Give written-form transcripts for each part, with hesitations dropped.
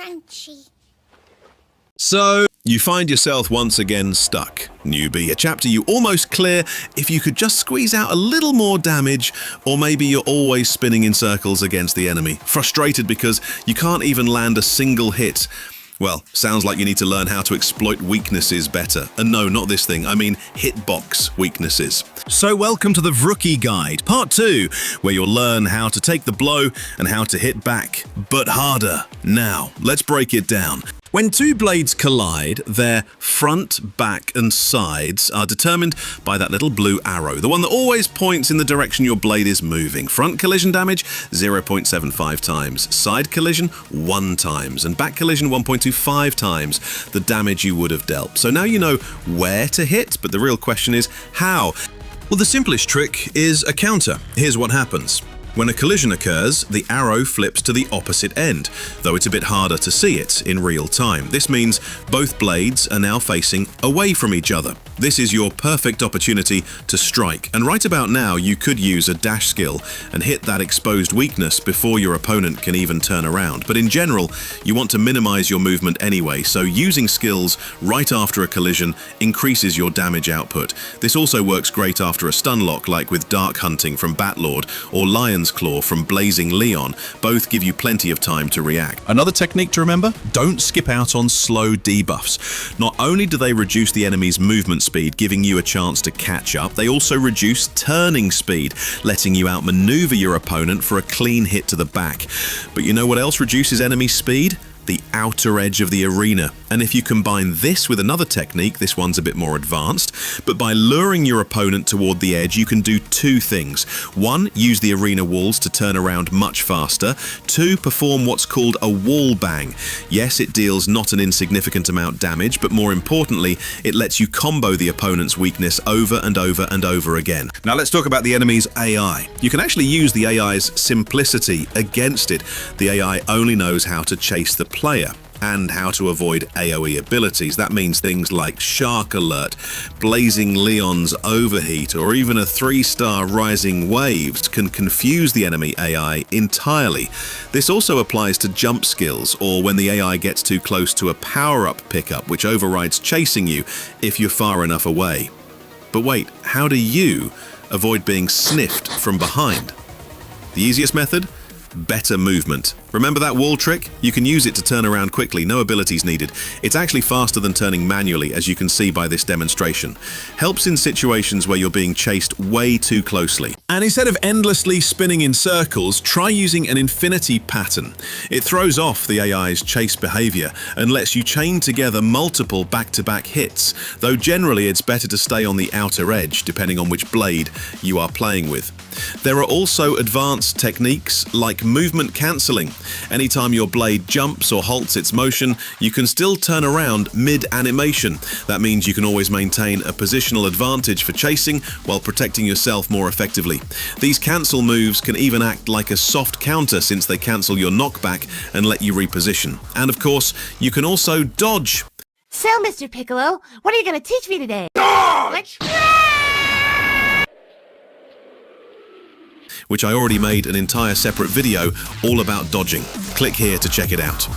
crunchy. So, you find yourself once again stuck. Newbie, a chapter you almost clear if you could just squeeze out a little more damage, or maybe you're always spinning in circles against the enemy, frustrated because you can't even land a single hit. Well, sounds like you need to learn how to exploit weaknesses better. And no, not this thing, I mean hitbox weaknesses. So welcome to the Rookie Guide, Part 2, where you'll learn how to take the blow and how to hit back, but harder. Now, let's break it down. When two blades collide, their front, back, and sides are determined by that little blue arrow, the one that always points in the direction your blade is moving. Front collision damage, 0.75 times. Side collision, 1 times. And back collision, 1.25 times the damage you would have dealt. So now you know where to hit, but the real question is how? Well, the simplest trick is a counter. Here's what happens. When a collision occurs, the arrow flips to the opposite end, though it's a bit harder to see it in real time. This means both blades are now facing away from each other. This is your perfect opportunity to strike, and right about now you could use a dash skill and hit that exposed weakness before your opponent can even turn around. But in general, you want to minimize your movement anyway, so using skills right after a collision increases your damage output. This also works great after a stun lock, like with Dark Hunting from Batlord or Lion's Claw from Blazing Leon. Both give you plenty of time to react. Another technique to remember, don't skip out on slow debuffs. Not only do they reduce the enemy's movement speed, giving you a chance to catch up, they also reduce turning speed, letting you outmaneuver your opponent for a clean hit to the back. But you know what else reduces enemy speed? The outer edge of the arena. And if you combine this with another technique, this one's a bit more advanced, but by luring your opponent toward the edge, you can do 2 things. 1, use the arena walls to turn around much faster. 2, perform what's called a wall bang. Yes, it deals not an insignificant amount damage, but more importantly, it lets you combo the opponent's weakness over and over and over again. Now let's talk about the enemy's AI. You can actually use the AI's simplicity against it. The AI only knows how to chase the player and how to avoid AoE abilities. That means things like Shark Alert, Blazing Leon's Overheat, or even a 3-star Rising Waves can confuse the enemy AI entirely. This also applies to jump skills, or when the AI gets too close to a power-up pickup, which overrides chasing you if you're far enough away. But wait, how do you avoid being sniffed from behind? The easiest method? Better movement. Remember that wall trick? You can use it to turn around quickly, no abilities needed. It's actually faster than turning manually, as you can see by this demonstration. Helps in situations where you're being chased way too closely. And instead of endlessly spinning in circles, try using an infinity pattern. It throws off the AI's chase behavior and lets you chain together multiple back-to-back hits, though generally it's better to stay on the outer edge, depending on which blade you are playing with. There are also advanced techniques like movement cancelling. Anytime your blade jumps or halts its motion, you can still turn around mid-animation. That means you can always maintain a positional advantage for chasing while protecting yourself more effectively. These cancel moves can even act like a soft counter, since they cancel your knockback and let you reposition. And of course, you can also dodge. So, Mr. Piccolo, what are you going to teach me today? Dodge! Which I already made an entire separate video all about dodging. Click here to check it out.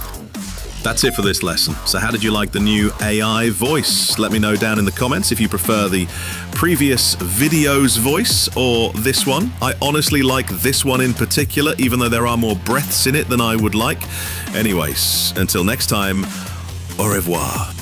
That's it for this lesson. So how did you like the new AI voice? Let me know down in the comments if you prefer the previous video's voice or this one. I honestly like this one in particular, even though there are more breaths in it than I would like. Anyways, until next time, au revoir.